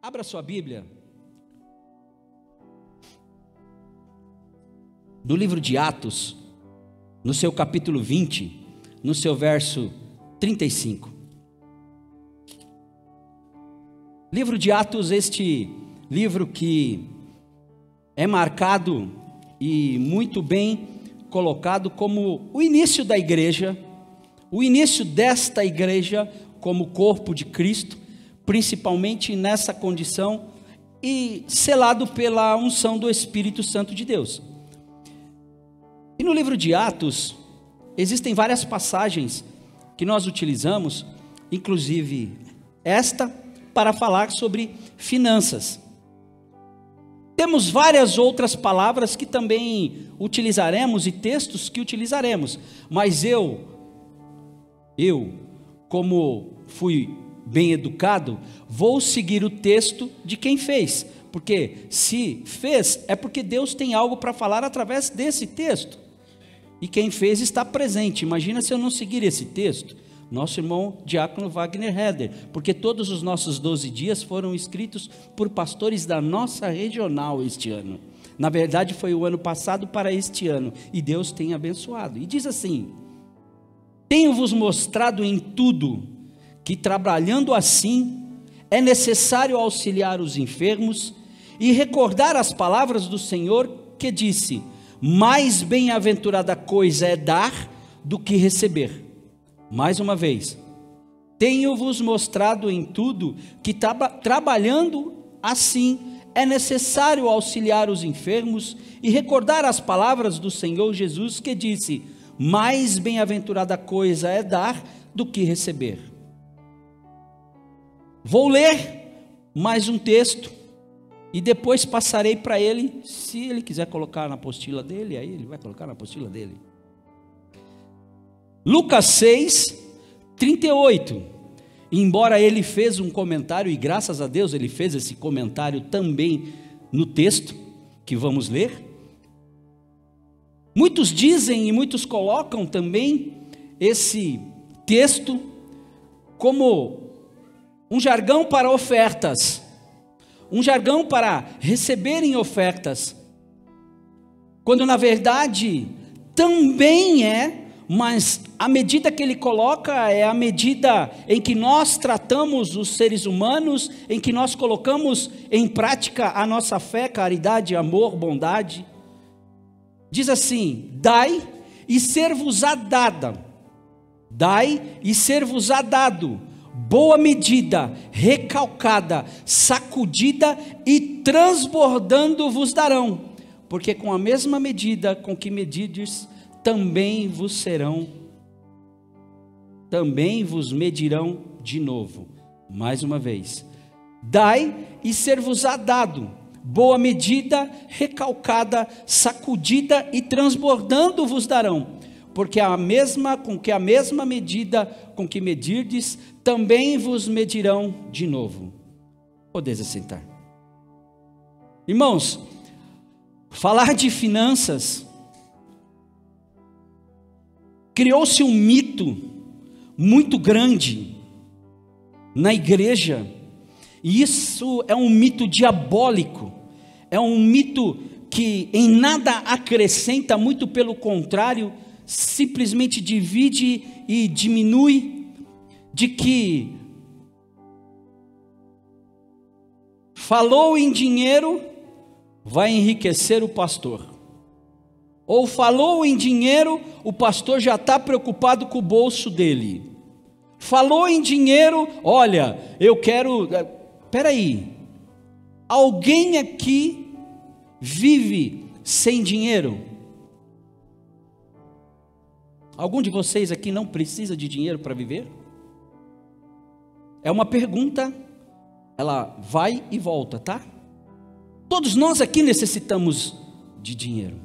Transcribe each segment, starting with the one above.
Abra sua Bíblia no livro de Atos, no seu capítulo 20, no seu verso 35. Livro de Atos, este livro que é marcado e muito bem colocado como o início da igreja, o início desta igreja como corpo de Cristo, principalmente nessa condição, e selado pela unção do Espírito Santo de Deus. E no livro de Atos, existem várias passagens que nós utilizamos, inclusive esta, para falar sobre finanças. Temos várias outras palavras que também utilizaremos e textos que utilizaremos, mas eu como fui bem educado, vou seguir o texto de quem fez, porque se fez, é porque Deus tem algo para falar através desse texto, e quem fez está presente. Imagina se eu não seguir esse texto, nosso irmão diácono Wagner Heder, porque todos os nossos 12 dias foram escritos por pastores da nossa regional este ano, na verdade foi o ano passado para este ano, e Deus tem abençoado, e diz assim: tenho-vos mostrado em tudo, que trabalhando assim, é necessário auxiliar os enfermos, e recordar as palavras do Senhor, que disse: mais bem-aventurada coisa é dar, do que receber. Mais uma vez, tenho-vos mostrado em tudo, que trabalhando assim, é necessário auxiliar os enfermos, e recordar as palavras do Senhor Jesus, que disse: mais bem-aventurada coisa é dar, do que receber. Vou ler mais um texto e depois passarei para ele, se ele quiser colocar na apostila dele, aí ele vai colocar na apostila dele. Lucas 6, 38. Embora ele fez um comentário, e graças a Deus ele fez esse comentário também no texto que vamos ler. Muitos dizem e muitos colocam também esse texto como um jargão para ofertas, um jargão para receberem ofertas, quando na verdade também é, mas a medida que ele coloca é a medida em que nós tratamos os seres humanos, em que nós colocamos em prática a nossa fé, caridade, amor, bondade. Diz assim: dai e ser-vos-á dada, dai e ser-vos-á dado, boa medida, recalcada, sacudida e transbordando vos darão, porque com a mesma medida com que medides, também vos medirão de novo. Mais uma vez, dai e ser-vos-á dado, boa medida, recalcada, sacudida e transbordando vos darão, porque a mesma medida com que medirdes, também vos medirão de novo. Podeis assentar. Irmãos, falar de finanças, criou-se um mito muito grande na igreja, e isso é um mito diabólico, é um mito que em nada acrescenta, muito pelo contrário, simplesmente divide e diminui, de que falou em dinheiro, vai enriquecer o pastor, ou falou em dinheiro, o pastor já está preocupado com o bolso dele, falou em dinheiro, olha, eu quero, peraí, alguém aqui vive sem dinheiro? Algum de vocês aqui não precisa de dinheiro para viver? É uma pergunta, ela vai e volta, tá? Todos nós aqui necessitamos de dinheiro,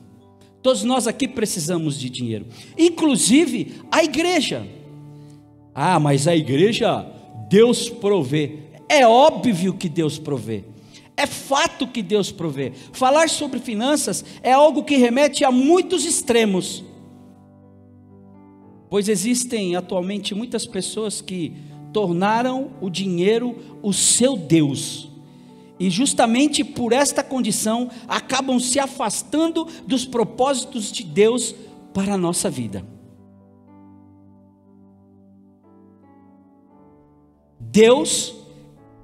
todos nós aqui precisamos de dinheiro, inclusive a igreja. Ah, mas a igreja, Deus provê. É óbvio que Deus provê, é fato que Deus provê. Falar sobre finanças é algo que remete a muitos extremos, pois existem atualmente muitas pessoas que tornaram o dinheiro o seu Deus, E justamente por esta condição, acabam se afastando dos propósitos de Deus para a nossa vida. Deus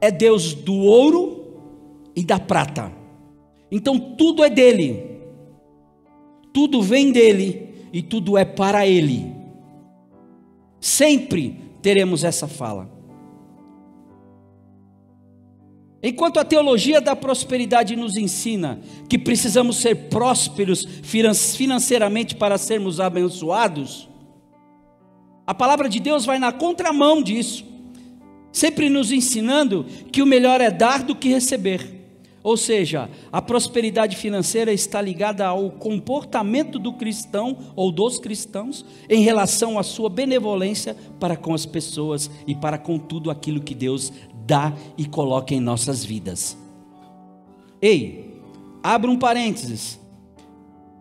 é Deus do ouro e da prata. Então tudo é dele. Tudo vem dele e tudo é para ele. Sempre teremos essa fala. Enquanto a teologia da prosperidade nos ensina que precisamos ser prósperos financeiramente para sermos abençoados, a palavra de Deus vai na contramão disso, sempre nos ensinando que o melhor é dar do que receber. Ou seja, a prosperidade financeira está ligada ao comportamento do cristão ou dos cristãos em relação à sua benevolência para com as pessoas e para com tudo aquilo que Deus dá e coloca em nossas vidas. Ei, abra um parênteses.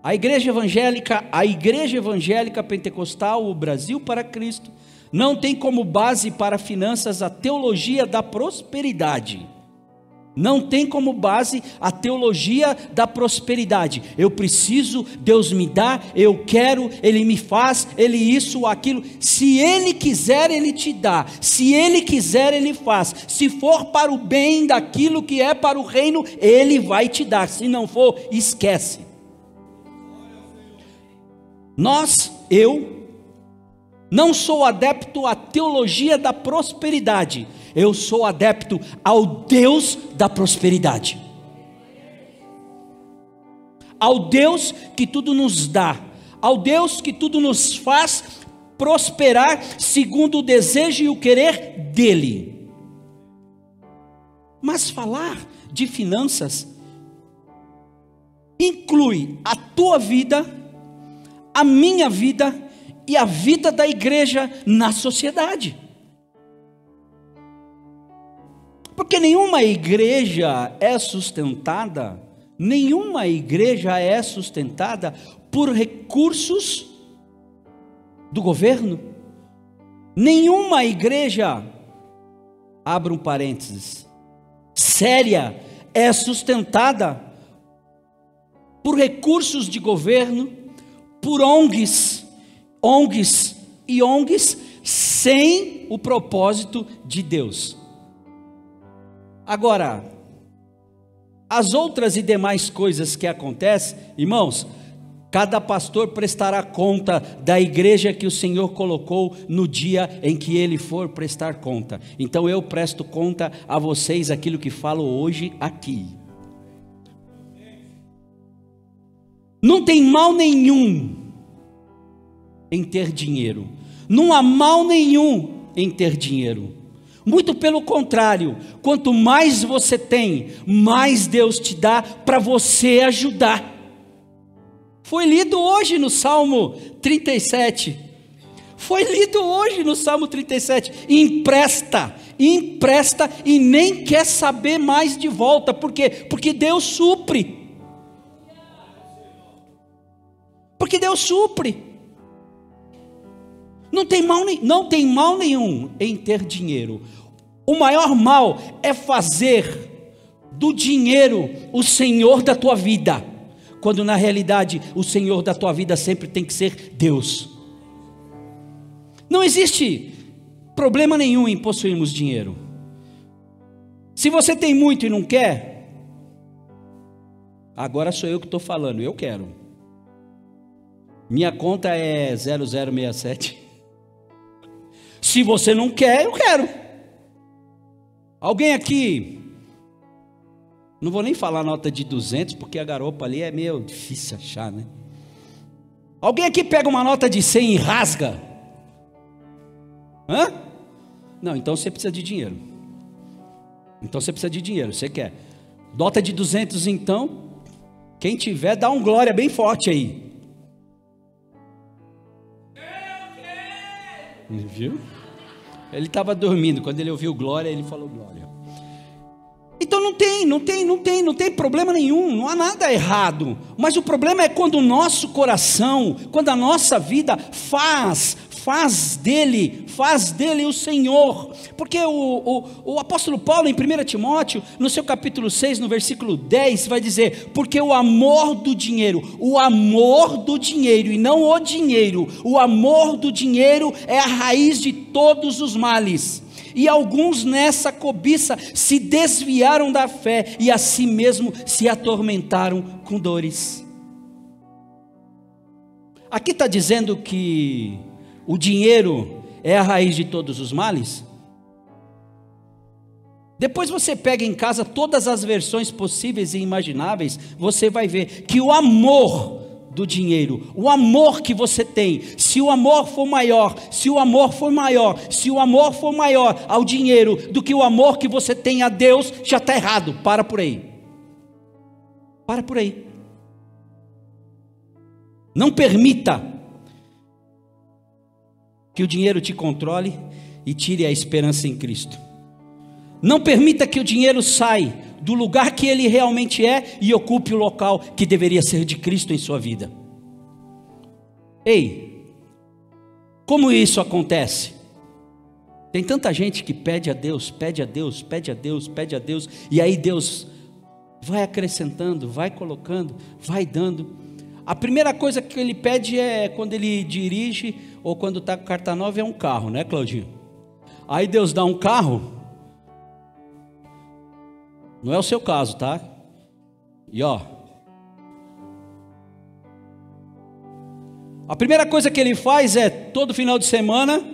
A igreja evangélica pentecostal, o Brasil para Cristo, não tem como base para finanças a teologia da prosperidade. Não tem como base a teologia da prosperidade. Eu preciso, Deus me dá, eu quero, Ele me faz, Ele isso ou aquilo. Se Ele quiser, Ele te dá. Se Ele quiser, Ele faz. Se for para o bem daquilo que é para o reino, Ele vai te dar. Se não for, esquece. Eu não sou adepto à teologia da prosperidade. Eu sou adepto ao Deus da prosperidade. Ao Deus que tudo nos dá. Ao Deus que tudo nos faz prosperar segundo o desejo e o querer dEle. Mas falar de finanças inclui a tua vida, a minha vida e a vida da igreja na sociedade. Porque nenhuma igreja é sustentada por recursos do governo. Nenhuma igreja, abra um parênteses, séria, é sustentada por recursos de governo, por ONGs sem o propósito de Deus. Agora, as outras e demais coisas que acontecem, irmãos, cada pastor prestará conta da igreja que o Senhor colocou no dia em que ele for prestar conta. Então eu presto conta a vocês aquilo que falo hoje aqui. Não tem mal nenhum em ter dinheiro. Não há mal nenhum em ter dinheiro. Muito pelo contrário, quanto mais você tem, mais Deus te dá para você ajudar. Foi lido hoje no Salmo 37. Empresta e nem quer saber mais de volta. Por quê? Porque Deus supre. Não tem mal nenhum em ter dinheiro. O maior mal é fazer do dinheiro o senhor da tua vida, quando na realidade o senhor da tua vida sempre tem que ser Deus. Não existe problema nenhum em possuirmos dinheiro. Se você tem muito e não quer, agora sou eu que estou falando, eu quero. Minha conta é 0067. Se você não quer, eu quero. Alguém aqui, não vou nem falar nota de 200, porque a garopa ali é meio difícil achar, né? Alguém aqui pega uma nota de 100 e rasga? Hã? Não, então você precisa de dinheiro. Você quer. Nota de 200 então, quem tiver, dá um glória bem forte aí. Viu? Ele estava dormindo, quando ele ouviu glória, ele falou glória. Então não tem problema nenhum, não há nada errado. Mas o problema é quando o nosso coração, quando a nossa vida faz faz dele o Senhor, porque o apóstolo Paulo, em 1 Timóteo, no seu capítulo 6, no versículo 10, vai dizer: porque o amor do dinheiro, e não o dinheiro, o amor do dinheiro é a raiz de todos os males, e alguns nessa cobiça se desviaram da fé, e a si mesmo se atormentaram com dores. Aqui está dizendo que o dinheiro é a raiz de todos os males? Depois você pega em casa todas as versões possíveis e imagináveis, você vai ver que o amor do dinheiro, o amor que você tem, se o amor for maior ao dinheiro do que o amor que você tem a Deus, já está errado. Para por aí. Não permita que o dinheiro te controle e tire a esperança em Cristo. Não permita que o dinheiro saia do lugar que ele realmente é e ocupe o local que deveria ser de Cristo em sua vida. Ei, como isso acontece? Tem tanta gente que pede a Deus, e aí Deus vai acrescentando, vai colocando, vai dando. A primeira coisa que ele pede é quando ele dirige, ou quando está com carta nova, é um carro, né, Claudinho? Aí Deus dá um carro, não é o seu caso, tá? E a primeira coisa que ele faz é, todo final de semana,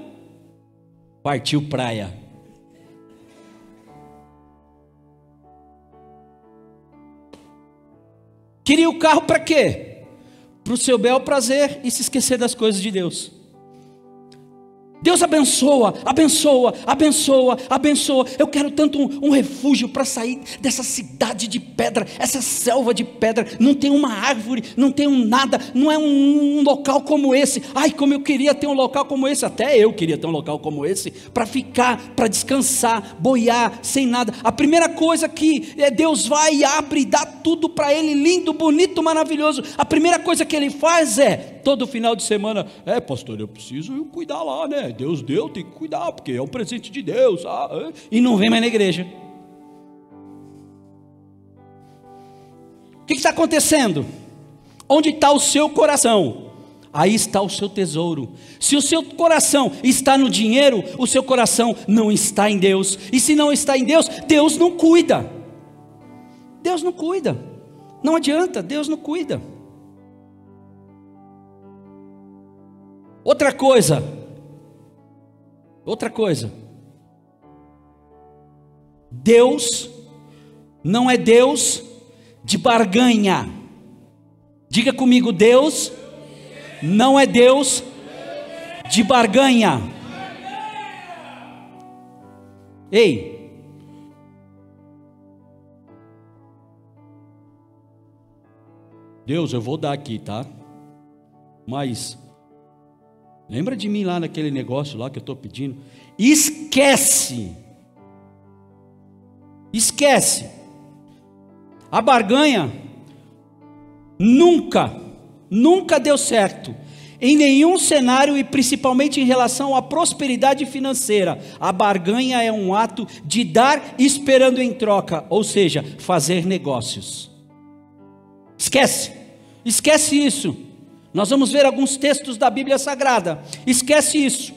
partiu praia. Queria o carro para quê? Para o seu bel prazer e se esquecer das coisas de Deus. Deus abençoa. Eu quero tanto um refúgio para sair dessa cidade de pedra, essa selva de pedra. Não tem uma árvore, não tem nada, não é um local como esse. Ai, como eu queria ter um local como esse. Até eu queria ter um local como esse, para ficar, para descansar, boiar, sem nada. A primeira coisa que Deus vai e abre e dá tudo para ele, lindo, bonito, maravilhoso. A primeira coisa que ele faz todo final de semana, pastor, eu preciso cuidar lá, né? Deus deu, tem que cuidar, porque é um presente de Deus. E não vem mais na igreja. O que está acontecendo? Onde está o seu coração? Aí está o seu tesouro. Se o seu coração está no dinheiro, o seu coração não está em Deus. E se não está em Deus, Deus não cuida. Deus não cuida. Não adianta, Deus não cuida. Outra coisa, Deus não é Deus de barganha. Diga comigo, Deus não é Deus de barganha. Ei, Deus, eu vou dar aqui, tá? Mas lembra de mim lá naquele negócio lá que eu estou pedindo? Esquece. A barganha nunca deu certo. Em nenhum cenário, e principalmente em relação à prosperidade financeira. A barganha é um ato de dar esperando em troca, ou seja, fazer negócios. Esquece isso. Nós vamos ver alguns textos da Bíblia Sagrada. Esquece isso.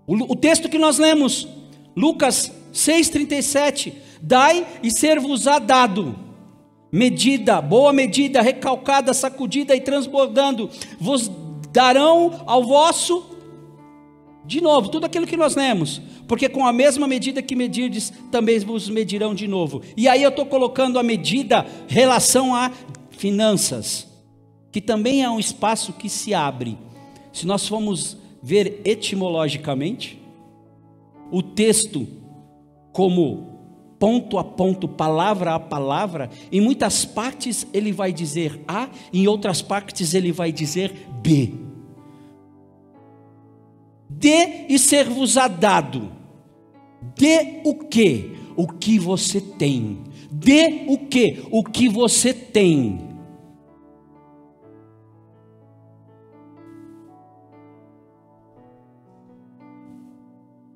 O texto que nós lemos, Lucas 6,37: dai e ser-vos-á dado, medida, boa medida, recalcada, sacudida e transbordando, vos darão ao vosso, de novo, tudo aquilo que nós lemos, porque com a mesma medida que medirdes, também vos medirão de novo. E aí eu estou colocando a medida relação a finanças, que também é um espaço que se abre. Se nós formos ver etimologicamente, o texto como ponto a ponto, palavra a palavra, em muitas partes ele vai dizer A, em outras partes ele vai dizer B. Dê e ser-vos-á dado. Dê o quê? o que você tem. Dê o quê? O que você tem.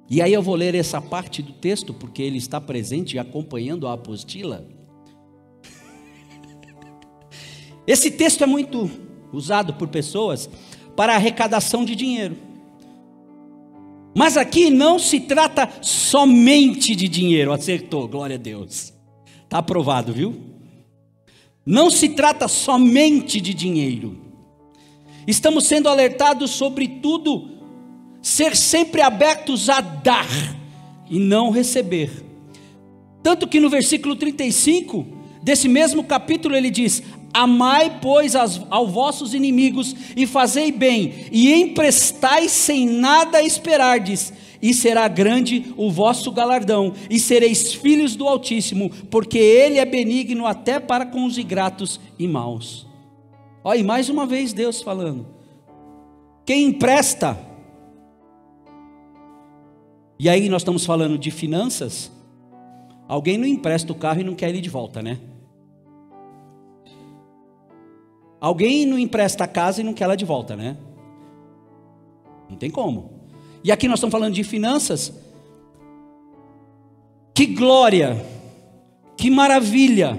E aí eu vou ler essa parte do texto, porque ele está presente e acompanhando a apostila. Esse texto é muito usado por pessoas para arrecadação de dinheiro. Mas aqui não se trata somente de dinheiro. Acertou, glória a Deus. Está aprovado, viu? Não se trata somente de dinheiro. Estamos sendo alertados sobre tudo, ser sempre abertos a dar e não receber. Tanto que no versículo 35 desse mesmo capítulo ele diz: amai, pois, aos vossos inimigos, e fazei bem, e emprestai sem nada esperardes, e será grande o vosso galardão, e sereis filhos do Altíssimo, porque Ele é benigno até para com os ingratos e maus. Olha, e mais uma vez Deus falando, quem empresta, e aí nós estamos falando de finanças, alguém não empresta o carro e não quer ele de volta, né? Alguém não empresta a casa e não quer ela de volta, né? Não tem como. E aqui nós estamos falando de finanças. Que glória, que maravilha,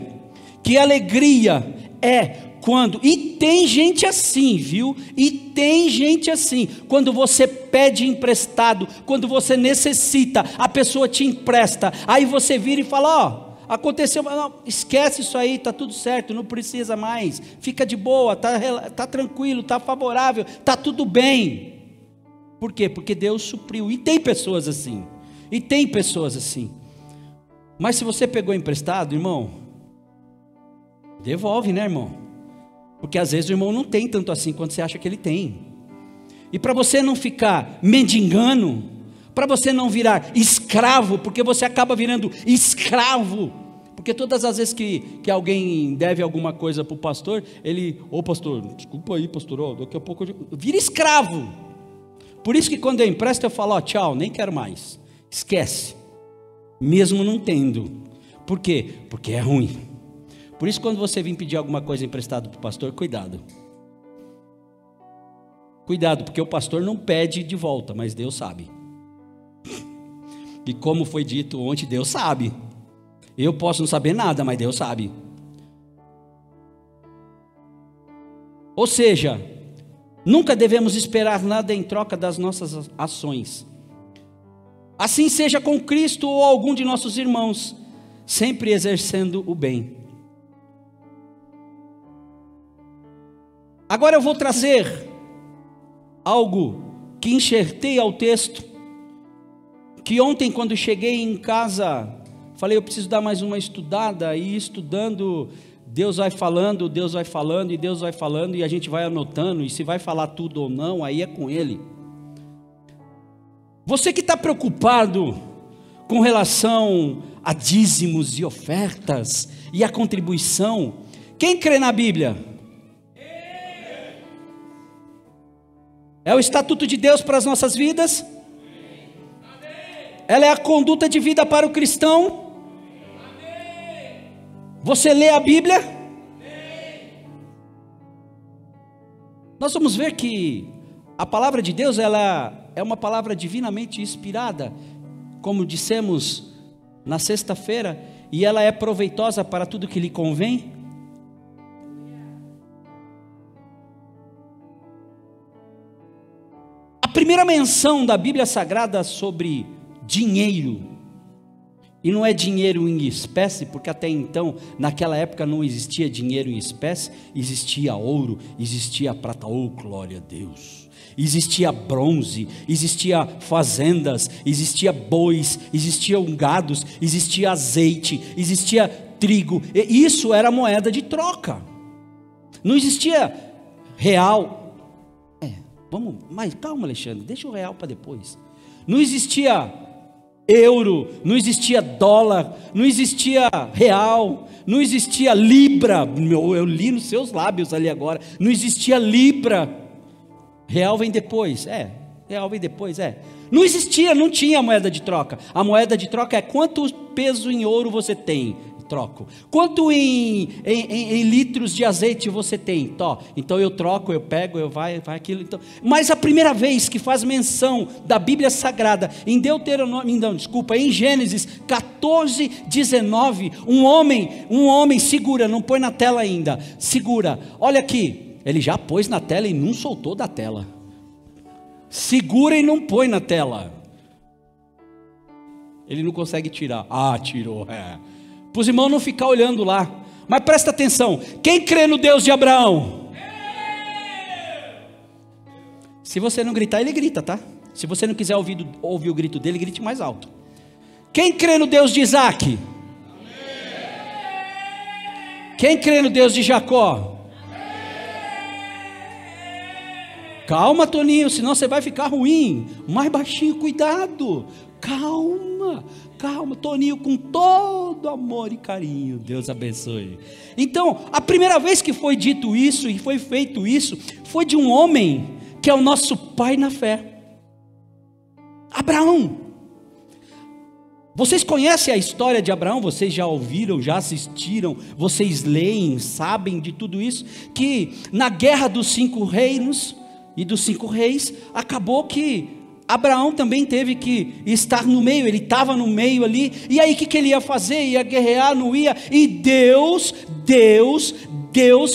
que alegria é quando, e tem gente assim, viu? E tem gente assim, quando você pede emprestado, quando você necessita, a pessoa te empresta, aí você vira e fala, ó, aconteceu, não, esquece isso aí, está tudo certo, não precisa mais, fica de boa, tá tranquilo, está favorável, está tudo bem. Por quê? Porque Deus supriu, e tem pessoas assim, mas se você pegou emprestado, irmão, devolve, né, irmão? Porque às vezes o irmão não tem tanto assim quanto você acha que ele tem, e para você não ficar mendigando, para você não virar escravo, porque você acaba virando escravo, porque todas as vezes que alguém deve alguma coisa para o pastor, ele, ô pastor, desculpa aí pastor, ó, daqui a pouco vira escravo. Por isso que quando eu empresto eu falo, ó, tchau, nem quero mais, esquece, mesmo não tendo. Por quê? Porque é ruim. Por isso quando você vir pedir alguma coisa emprestada para o pastor, cuidado, porque o pastor não pede de volta, mas Deus sabe. E como foi dito ontem, Deus sabe. Eu posso não saber nada, mas Deus sabe. Ou seja, nunca devemos esperar nada em troca das nossas ações. Assim seja com Cristo ou algum de nossos irmãos, sempre exercendo o bem. Agora eu vou trazer algo que enxertei ao texto, que ontem quando cheguei em casa, falei, eu preciso dar mais uma estudada, e estudando, Deus vai falando, e a gente vai anotando, e se vai falar tudo ou não, aí é com Ele. Você que está preocupado com relação a dízimos e ofertas, e a contribuição, quem crê na Bíblia? É o estatuto de Deus para as nossas vidas? Ela é a conduta de vida para o cristão? Você lê a Bíblia? Nós vamos ver que a palavra de Deus, ela é uma palavra divinamente inspirada, como dissemos na sexta-feira, e ela é proveitosa para tudo que lhe convém. A primeira menção da Bíblia Sagrada sobre dinheiro, e não é dinheiro em espécie, porque até então, naquela época não existia dinheiro em espécie, existia ouro, existia prata, oh glória a Deus, existia bronze, existia fazendas, existia bois, existiam gados, existia azeite, existia trigo, e isso era moeda de troca, não existia real, mas calma Alexandre, deixa o real para depois, não existia euro, não existia dólar, não existia real, não existia libra, eu li nos seus lábios ali agora, não existia libra, real vem depois, real vem depois, Não existia, não tinha moeda de troca. A moeda de troca é quanto peso em ouro você tem, troco. Quanto em litros de azeite você tem, então eu troco, eu pego, eu vai aquilo. Então. Mas a primeira vez que faz menção da Bíblia Sagrada, em em Gênesis 14, 19, um homem, segura, não põe na tela ainda, segura, olha aqui, ele já pôs na tela e não soltou da tela, segura e não põe na tela, ele não consegue tirar, tirou, para os irmãos não ficar olhando lá, mas presta atenção, quem crê no Deus de Abraão? Se você não gritar, ele grita, tá? Se você não quiser ouvir o grito dele, grite mais alto. Quem crê no Deus de Isaac? Quem crê no Deus de Jacó? Calma, Toninho, senão você vai ficar ruim. Mais baixinho, cuidado. Calma, Toninho, com todo amor e carinho, Deus abençoe. Então, a primeira vez que foi dito isso e foi feito isso, foi de um homem que é o nosso pai na fé, Abraão. Vocês conhecem a história de Abraão? Vocês já ouviram, já assistiram, vocês leem, sabem de tudo isso, que na guerra dos 5 reinos e dos 5 reis, acabou que Abraão também teve que estar no meio, ele estava no meio ali, e aí o que ele ia fazer? Ia guerrear, não ia? E Deus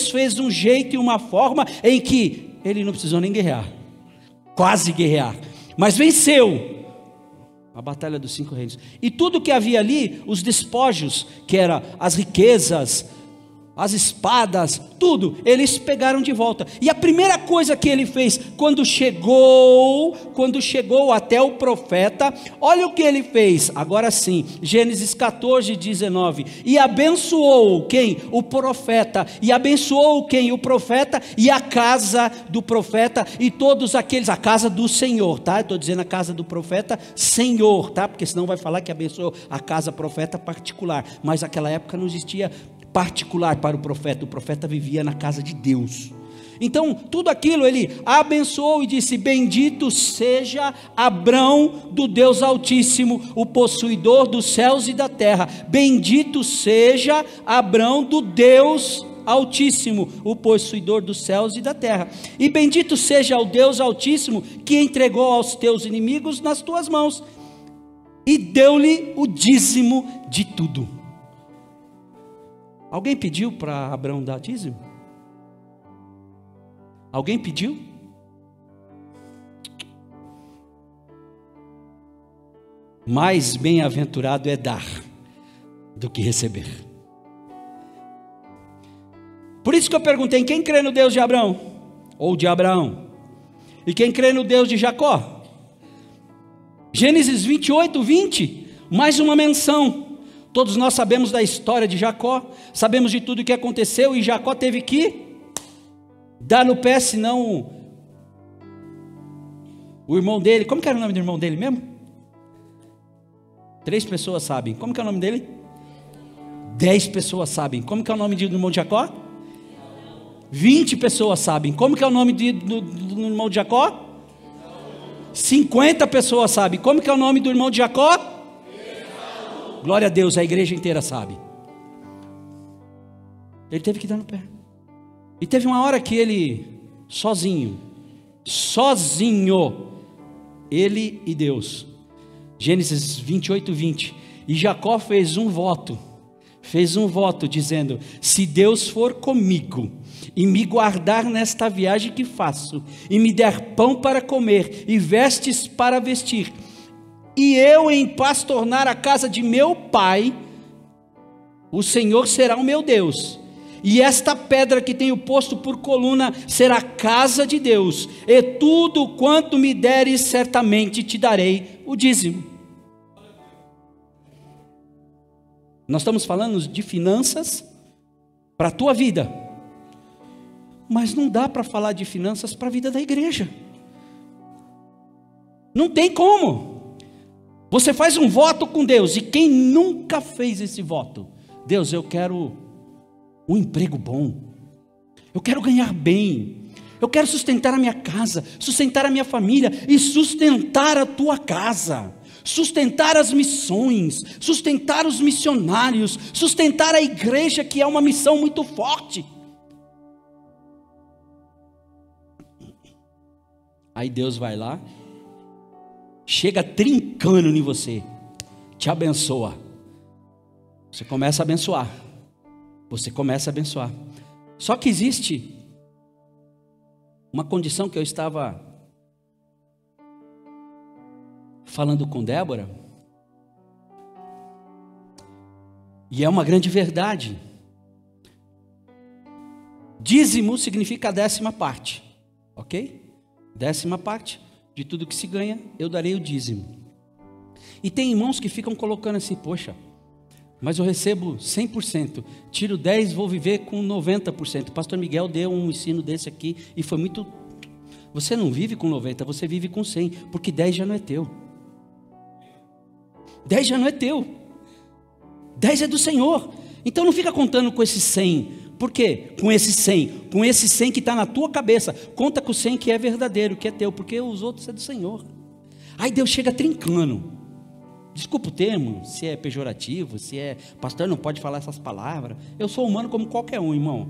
fez um jeito e uma forma em que ele não precisou nem guerrear, quase guerrear, mas venceu a batalha dos 5 reinos, e tudo que havia ali, os despojos, que eram as riquezas, as espadas, tudo, eles pegaram de volta. E a primeira coisa que ele fez, quando chegou até o profeta, olha o que ele fez, agora sim, Gênesis 14, 19, e abençoou quem? O profeta, e abençoou quem? O profeta, e a casa do profeta, e todos aqueles, a casa do Senhor, tá? Estou dizendo a casa do profeta, Senhor, tá? Porque senão vai falar que abençoou a casa profeta particular, mas naquela época não existia particular para o profeta vivia na casa de Deus. Então tudo aquilo ele abençoou e disse: bendito seja Abrão do Deus Altíssimo, o possuidor dos céus e da terra, bendito seja Abrão do Deus Altíssimo, o possuidor dos céus e da terra, e bendito seja o Deus Altíssimo que entregou aos teus inimigos nas tuas mãos, e deu-lhe o dízimo de tudo. Alguém pediu para Abraão dar dízimo? Alguém pediu? Mais bem-aventurado é dar do que receber. Por isso que eu perguntei: quem crê no Deus de Abraão? Ou de Abraão? E quem crê no Deus de Jacó? Gênesis 28, 20, mais uma menção. Todos nós sabemos da história de Jacó, sabemos de tudo o que aconteceu, e Jacó teve que dar no pé, senão o irmão dele, como que era o nome do irmão dele mesmo? 3 pessoas sabem, como que é o nome dele? 10 pessoas sabem, como que é o nome do irmão de Jacó? 20 pessoas sabem, como que é o nome do irmão de Jacó? 50 pessoas sabem, como que é o nome do irmão de Jacó? Glória a Deus, a igreja inteira sabe. Ele teve que dar no pé. E teve uma hora que ele, sozinho, ele e Deus. Gênesis 28, 20. E Jacó fez um voto dizendo: se Deus for comigo e me guardar nesta viagem que faço, e me der pão para comer e vestes para vestir, e eu em paz tornar a casa de meu pai, o Senhor será o meu Deus, e esta pedra que tenho posto por coluna será a casa de Deus, e tudo quanto me deres, certamente te darei o dízimo. Nós estamos falando de finanças para a tua vida, mas não dá para falar de finanças para a vida da igreja, não tem como. Você faz um voto com Deus, e quem nunca fez esse voto? Deus, eu quero um emprego bom, eu quero ganhar bem, Eu quero sustentar a minha casa, sustentar a minha família e sustentar a tua casa, sustentar as missões, sustentar os missionários, sustentar a igreja, que é uma missão muito forte. Aí Deus vai lá, chega trincando em você, te abençoa. Você começa a abençoar. Você começa a abençoar. Só que existe uma condição que eu estava falando com Débora, e é uma grande verdade. Dízimo significa a 10ª parte, ok? 10ª parte de tudo que se ganha, eu darei o dízimo. E tem irmãos que ficam colocando assim: poxa, mas eu recebo 100%, tiro 10%, vou viver com 90%. O pastor Miguel deu um ensino desse aqui e foi muito... Você não vive com 90%, você vive com 100%, porque 10 já não é teu. 10 já não é teu. 10 é do Senhor. Então não fica contando com esse 100. Por quê? Com esse 100. Com esse 100 que está na tua cabeça. Conta com o 100 que é verdadeiro, que é teu, porque os outros é do Senhor. Aí Deus chega trincando. Desculpa o termo, se é pejorativo, se é... Pastor não pode falar essas palavras. Eu sou humano como qualquer um, irmão.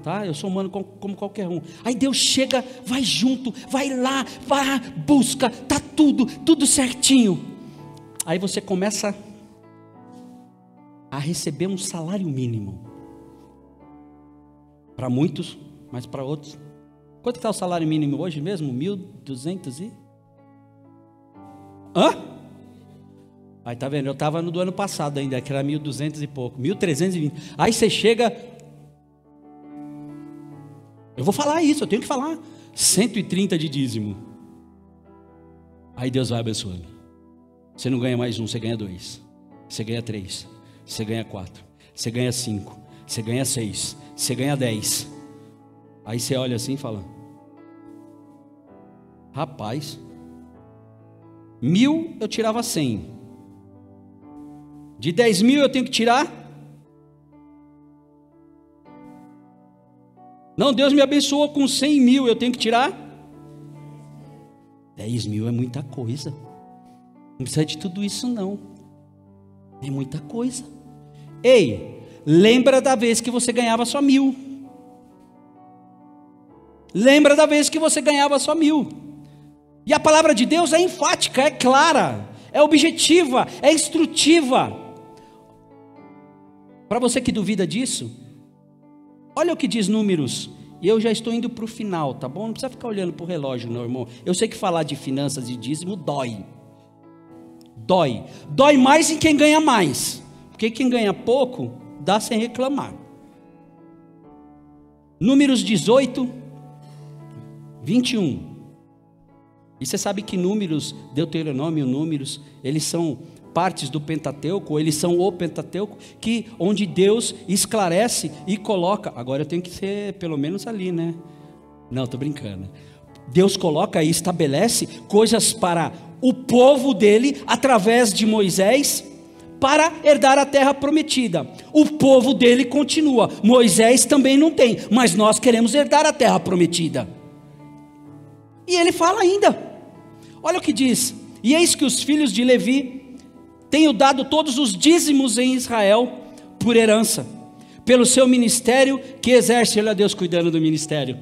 Tá? Eu sou humano como qualquer um. Aí Deus chega, vai junto, vai lá, vai, busca, tá tudo certinho. Aí você começa a receber um salário mínimo. Para muitos, mas para outros. Quanto está o salário mínimo hoje mesmo? 1.200 e... Hã? Aí tá vendo, eu estava no do ano passado ainda, que era 1.200 e pouco, 1.320. Aí você chega, eu vou falar isso, eu tenho que falar, 130 de dízimo. Aí Deus vai abençoando. Você não ganha mais 1, você ganha 2, você ganha 3, você ganha 4, você ganha 5, você ganha 6, você ganha 10. Aí você olha assim e fala: rapaz, 1.000 eu tirava 100. De 10.000 eu tenho que tirar? Não, Deus me abençoou com 100.000, eu tenho que tirar? 10.000 é muita coisa. Não precisa de tudo isso não. É muita coisa. Ei, lembra da vez que você ganhava só 1.000. Lembra da vez que você ganhava só 1.000. E a palavra de Deus é enfática, é clara, é objetiva, é instrutiva. Para você que duvida disso, olha o que diz Números, e eu já estou indo para o final, tá bom? Não precisa ficar olhando para o relógio, não, irmão. Eu sei que falar de finanças e dízimo dói. Dói mais em quem ganha mais, porque quem ganha pouco, dá sem reclamar. Números 18, 21. E você sabe que Números, Deuteronômio, Números, eles são partes do Pentateuco, eles são o Pentateuco, onde Deus esclarece e coloca. Agora eu tenho que ser pelo menos ali, né? Não, estou brincando. Deus coloca e estabelece coisas para o povo dele, através de Moisés, para herdar a terra prometida. O povo dele continua. Moisés também não tem, mas nós queremos herdar a terra prometida. E ele fala ainda, olha o que diz: e eis que os filhos de Levi tenho dado todos os dízimos em Israel por herança, pelo seu ministério que exerce. Olha Deus cuidando do ministério,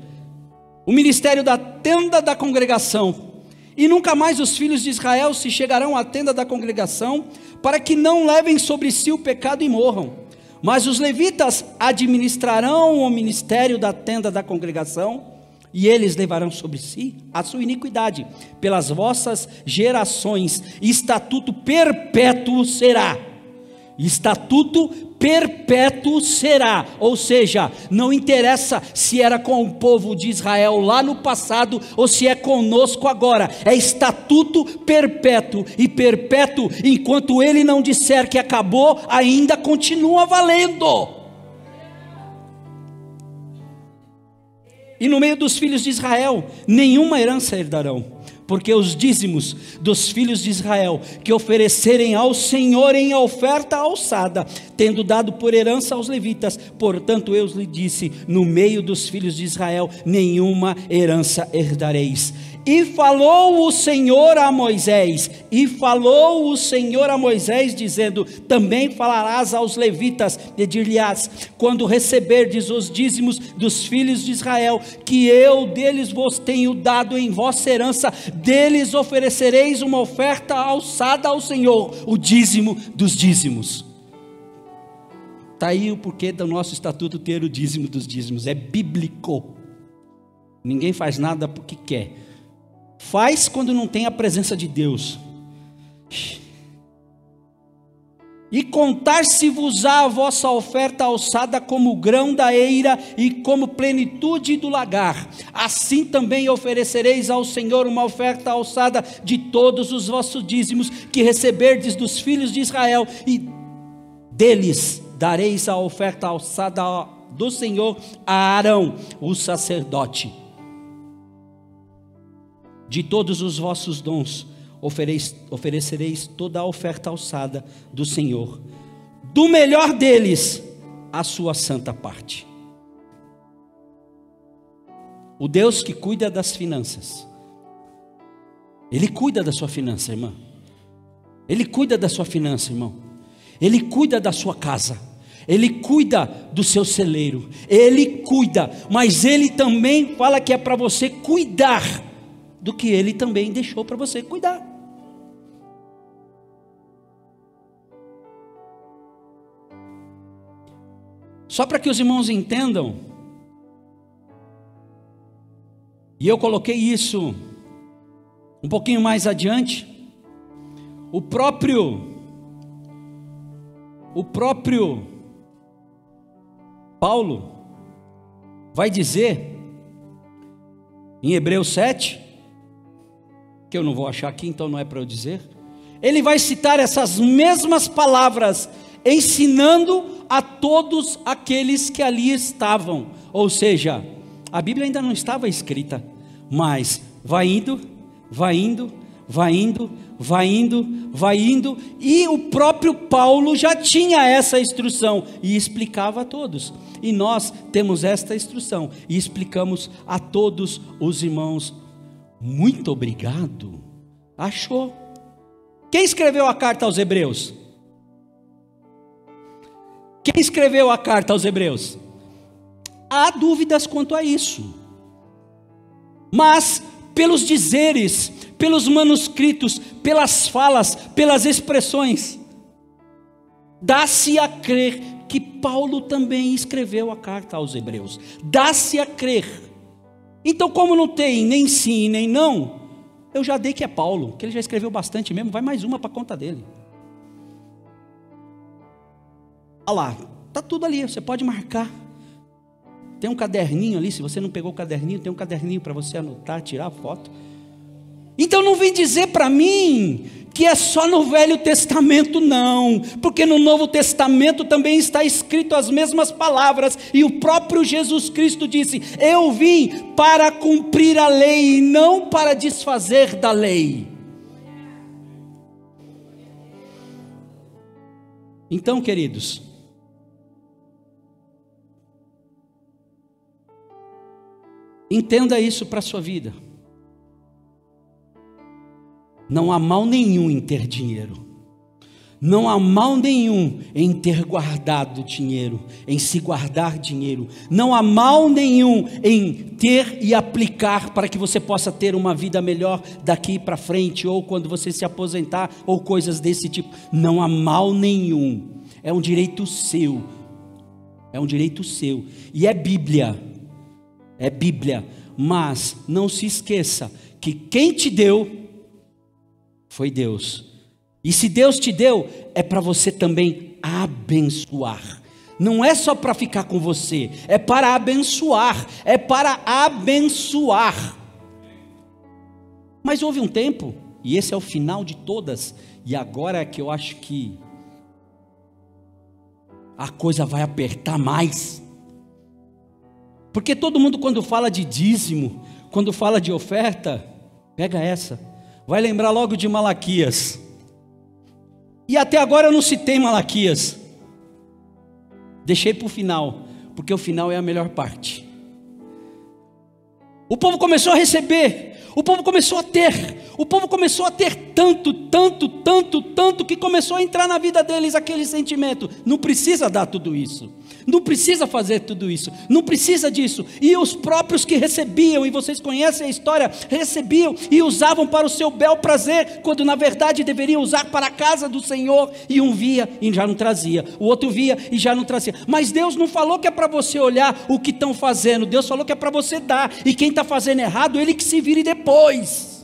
o ministério da tenda da congregação. E nunca mais os filhos de Israel se chegarão à tenda da congregação, para que não levem sobre si o pecado e morram. Mas os levitas administrarão o ministério da tenda da congregação, e eles levarão sobre si a sua iniquidade pelas vossas gerações. Estatuto perpétuo será. Estatuto perpétuo será. Ou seja, não interessa se era com o povo de Israel lá no passado ou se é conosco agora. É estatuto perpétuo. E perpétuo, enquanto ele não disser que acabou, ainda continua valendo. e no meio dos filhos de Israel nenhuma herança herdarão, porque os dízimos dos filhos de Israel que oferecerem ao Senhor em oferta alçada, tendo dado por herança aos levitas, portanto eu lhe disse, no meio dos filhos de Israel nenhuma herança herdareis. E falou o Senhor a Moisés, dizendo, também falarás aos levitas, e dir-lhes-ás, quando receberdes os dízimos dos filhos de Israel, que eu deles vos tenho dado em vossa herança, deles oferecereis uma oferta alçada ao Senhor, o dízimo dos dízimos. Está aí o porquê do nosso estatuto ter o dízimo dos dízimos, é bíblico. Ninguém faz nada porque quer, faz quando não tem a presença de Deus. E contar-se-vos-á a vossa oferta alçada como o grão da eira e como plenitude do lagar. Assim também oferecereis ao Senhor uma oferta alçada de todos os vossos dízimos que receberdes dos filhos de Israel, e deles dareis a oferta alçada do Senhor a Arão, o sacerdote. De todos os vossos dons oferecereis toda a oferta alçada do Senhor, do melhor deles a sua santa parte. O Deus que cuida das finanças, Ele cuida da sua finança, irmã. Ele cuida da sua finança, irmão. Ele cuida da sua casa, Ele cuida do seu celeiro, Ele cuida, mas Ele também fala que é para você cuidar do que Ele também deixou para você cuidar. Só para que os irmãos entendam, e eu coloquei isso um pouquinho mais adiante, o próprio Paulo vai dizer em Hebreus 7, que eu não vou achar aqui, então não é para eu dizer, ele vai citar essas mesmas palavras, ensinando a todos aqueles que ali estavam, ou seja, a Bíblia ainda não estava escrita, mas vai indo, e o próprio Paulo já tinha essa instrução, e explicava a todos, e nós temos esta instrução, e explicamos a todos os irmãos. Muito obrigado. Achou? Quem escreveu a carta aos Hebreus? Quem escreveu a carta aos Hebreus? Há dúvidas quanto a isso, mas pelos dizeres, pelos manuscritos, pelas falas, pelas expressões, dá-se a crer que Paulo também escreveu a carta aos Hebreus. Dá-se a crer. Então, como não tem nem sim nem não, eu já dei que é Paulo, que ele já escreveu bastante mesmo, vai mais uma para conta dele. Olha lá, está tudo ali, você pode marcar. Tem um caderninho ali, se você não pegou o caderninho, tem um caderninho para você anotar, tirar foto. Então não vem dizer para mim que é só no Velho Testamento, não, porque no Novo Testamento também está escrito as mesmas palavras, e o próprio Jesus Cristo disse: eu vim para cumprir a lei e não para desfazer da lei. Então, queridos, entenda isso para a sua vida. Não há mal nenhum em ter dinheiro, não há mal nenhum em ter guardado dinheiro, em se guardar dinheiro, não há mal nenhum em ter e aplicar para que você possa ter uma vida melhor daqui para frente, ou quando você se aposentar, ou coisas desse tipo. Não há mal nenhum, é um direito seu, e é Bíblia, mas não se esqueça que quem te deu foi Deus, e se Deus te deu, é para você também abençoar, não é só para ficar com você, é para abençoar, Mas houve um tempo, e esse é o final de todas, e agora é que eu acho que a coisa vai apertar mais, Porque todo mundo, quando fala de dízimo, quando fala de oferta, pega essa, vai lembrar logo de Malaquias. E até agora eu não citei Malaquias, deixei para o final, porque o final é a melhor parte. O povo começou a receber, o povo começou a ter, o povo começou a ter tanto, que começou a entrar na vida deles aquele sentimento: não precisa dar tudo isso, não precisa fazer tudo isso, não precisa disso. E os próprios que recebiam, e vocês conhecem a história, recebiam e usavam para o seu bel prazer, quando na verdade deveriam usar para a casa do Senhor. E um via e já não trazia, o outro via e já não trazia. Mas Deus não falou que é para você olhar o que estão fazendo, Deus falou que é para você dar, e quem está fazendo errado, ele que se vire depois.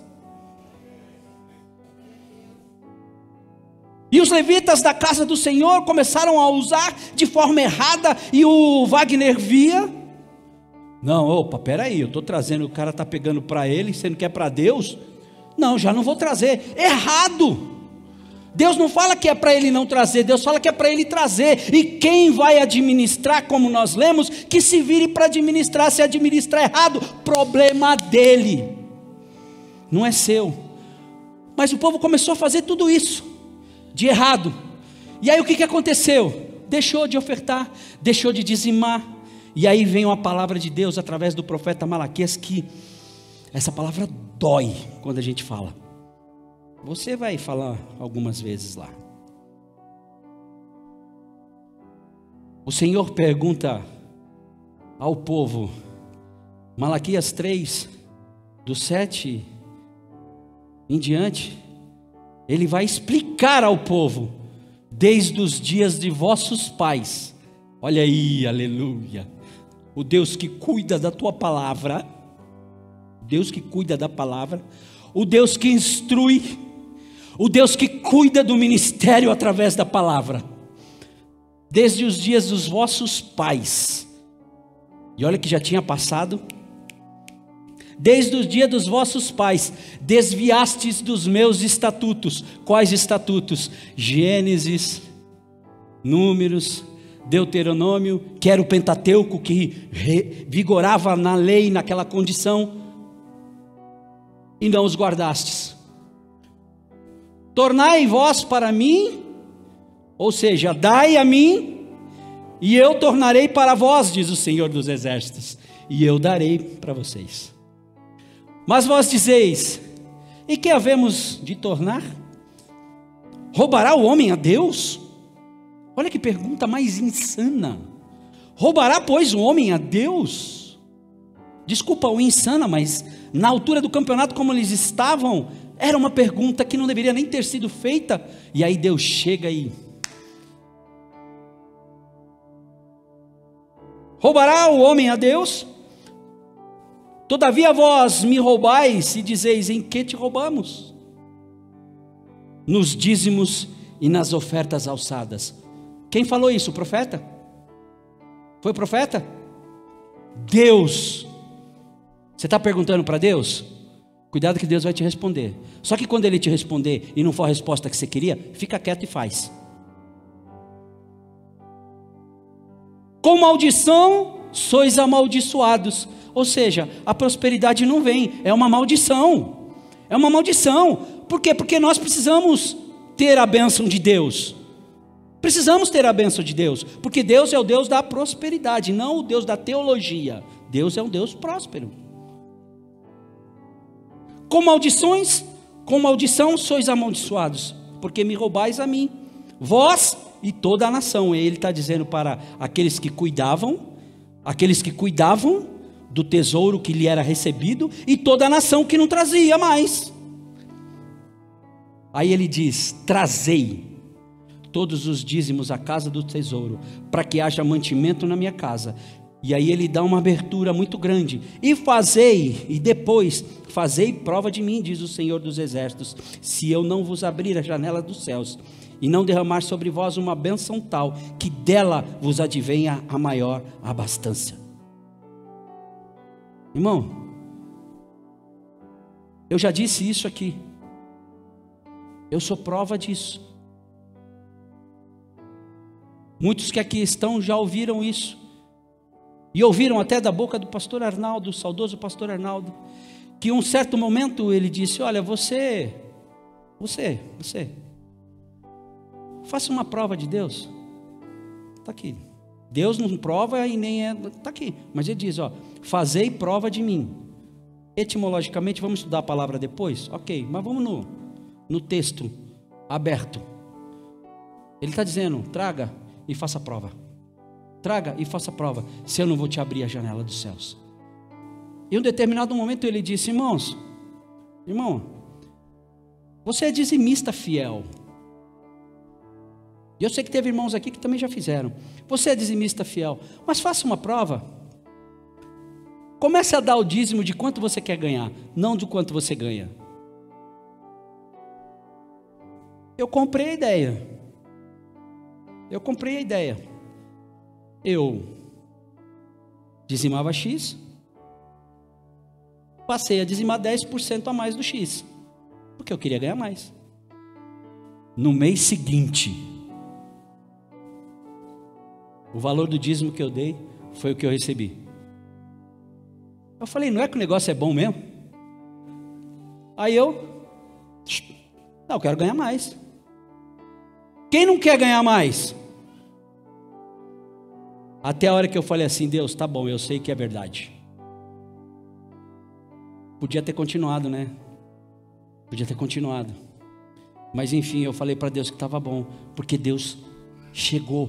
E os levitas da casa do Senhor começaram a usar de forma errada, e o Wagner via: não, opa, peraí, eu estou trazendo, o cara está pegando para ele, sendo que é para Deus, não, já não vou trazer, errado. Deus não fala que é para ele não trazer, Deus fala que é para ele trazer, e quem vai administrar, como nós lemos, que se vire para administrar. Se administrar errado, problema dele, não é seu. Mas o povo começou a fazer tudo isso de errado, e aí o que aconteceu? Deixou de ofertar, deixou de dizimar, e aí vem uma palavra de Deus através do profeta Malaquias, que essa palavra dói quando a gente fala. Você vai falar algumas vezes lá. O Senhor pergunta ao povo, Malaquias 3, do 7 em diante, ele vai explicar ao povo: desde os dias de vossos pais. Olha aí, aleluia. O Deus que cuida da tua palavra, Deus que cuida da palavra, o Deus que instrui, o Deus que cuida do ministério através da palavra. Desde os dias dos vossos pais. E olha que já tinha passado. Desde o dia dos vossos pais, desviastes dos meus estatutos. Quais estatutos? Gênesis, Números, Deuteronômio, que era o Pentateuco, que vigorava na lei, naquela condição, e não os guardastes. Tornai vós para mim, ou seja, dai a mim, e eu tornarei para vós, diz o Senhor dos Exércitos, e eu darei para vocês. Mas vós dizeis: e que havemos de tornar? Roubará o homem a Deus? Olha que pergunta mais insana. Roubará, pois, o homem a Deus? Desculpa o insana, mas na altura do campeonato como eles estavam, era uma pergunta que não deveria nem ter sido feita. E aí Deus chega e: roubará o homem a Deus? Todavia vós me roubais e dizeis: em que te roubamos? Nos dízimos e nas ofertas alçadas. Quem falou isso? O profeta? Foi o profeta? Deus. Você está perguntando para Deus? Cuidado que Deus vai te responder. Só que quando Ele te responder e não for a resposta que você queria, fica quieto e faz. Com maldição sois amaldiçoados. Ou seja, a prosperidade não vem, é uma maldição. É uma maldição. Por quê? Porque nós precisamos ter a bênção de Deus. Precisamos ter a bênção de Deus, porque Deus é o Deus da prosperidade, não o Deus da teologia. Deus é um Deus próspero. Com maldição sois amaldiçoados, porque me roubais a mim, vós e toda a nação. E Ele está dizendo para aqueles que cuidavam do tesouro que lhe era recebido, e toda a nação que não trazia mais. Aí ele diz: trazei todos os dízimos à casa do tesouro, para que haja mantimento na minha casa. E aí ele dá uma abertura muito grande: e depois fazei prova de mim, diz o Senhor dos Exércitos, se eu não vos abrir a janela dos céus, e não derramar sobre vós uma bênção tal, que dela vos advenha a maior abastança. Irmão, eu já disse isso aqui, eu sou prova disso. Muitos que aqui estão já ouviram isso. E ouviram até da boca do pastor Arnaldo, o saudoso pastor Arnaldo, que em um certo momento ele disse: olha, você, faça uma prova de Deus. Está aqui. Deus não prova e nem está aqui. Mas ele diz, fazei prova de mim. Etimologicamente, vamos estudar a palavra depois? Ok, mas vamos no texto aberto. Ele está dizendo, traga e faça prova. Traga e faça prova, se eu não vou te abrir a janela dos céus. Em um determinado momento ele disse: irmão, você é dizimista fiel. E eu sei que teve irmãos aqui que também já fizeram. Você é dizimista fiel, mas faça uma prova. Comece a dar o dízimo de quanto você quer ganhar, não de quanto você ganha. Eu comprei a ideia. Eu dizimava X, passei a dizimar 10% a mais do X, porque eu queria ganhar mais. No mês seguinte, o valor do dízimo que eu dei foi o que eu recebi. Eu falei, não é que o negócio é bom mesmo? Aí eu quero ganhar mais. Quem não quer ganhar mais? Até a hora que eu falei assim, Deus, tá bom, eu sei que é verdade. Podia ter continuado, né? Podia ter continuado. Mas enfim, eu falei para Deus que estava bom, porque Deus chegou,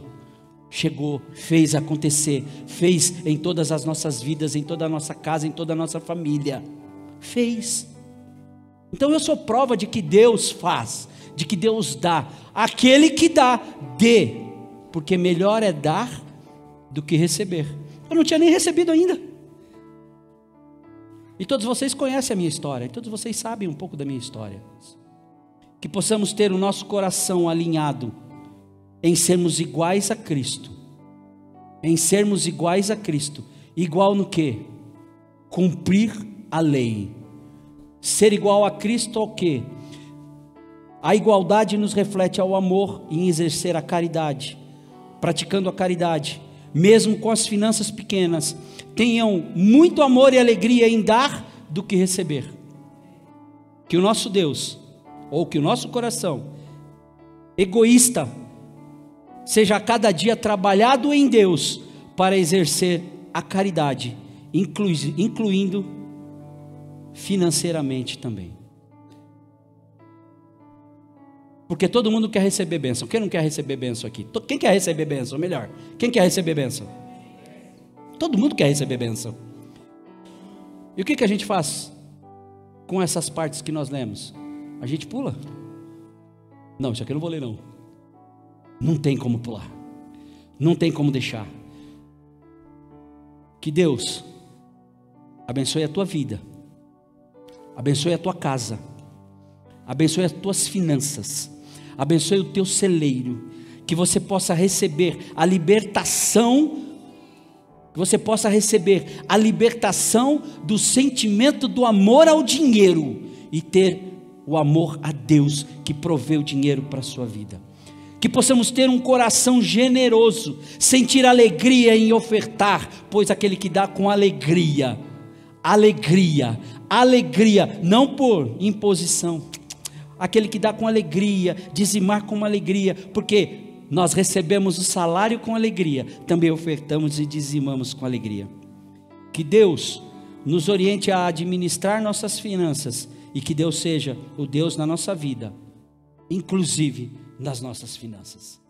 fez acontecer, fez em todas as nossas vidas, em toda a nossa casa, em toda a nossa família. Fez. Então eu sou prova de que Deus faz, de que Deus dá. Aquele que dá, dê, porque melhor é dar do que receber. Eu não tinha nem recebido ainda. E todos vocês conhecem a minha história, e todos vocês sabem um pouco da minha história. Que possamos ter o nosso coração alinhado em sermos iguais a Cristo. Em sermos iguais a Cristo. Igual no quê? Cumprir a lei. Ser igual a Cristo ao quê? A igualdade nos reflete ao amor em exercer a caridade. Praticando a caridade. Mesmo com as finanças pequenas, tenham muito amor e alegria em dar do que receber. Que o nosso Deus, ou que o nosso coração egoísta, seja a cada dia trabalhado em Deus para exercer a caridade, incluindo financeiramente também. Porque todo mundo quer receber bênção. Quem não quer receber bênção aqui? Quem quer receber bênção? Melhor. Quem quer receber bênção? Todo mundo quer receber bênção. E o que a gente faz com essas partes que nós lemos? A gente pula? Não, isso aqui eu não vou ler não. Não tem como pular. Não tem como deixar. Que Deus abençoe a tua vida. Abençoe a tua casa. Abençoe as tuas finanças. Abençoe o teu celeiro, que você possa receber a libertação, do sentimento do amor ao dinheiro e ter o amor a Deus que provê o dinheiro para a sua vida. Que possamos ter um coração generoso, sentir alegria em ofertar, pois aquele que dá com alegria, não por imposição, aquele que dá com alegria, dizimar com alegria, porque nós recebemos o salário com alegria, também ofertamos e dizimamos com alegria. Que Deus nos oriente a administrar nossas finanças, e que Deus seja o Deus na nossa vida, inclusive nas nossas finanças.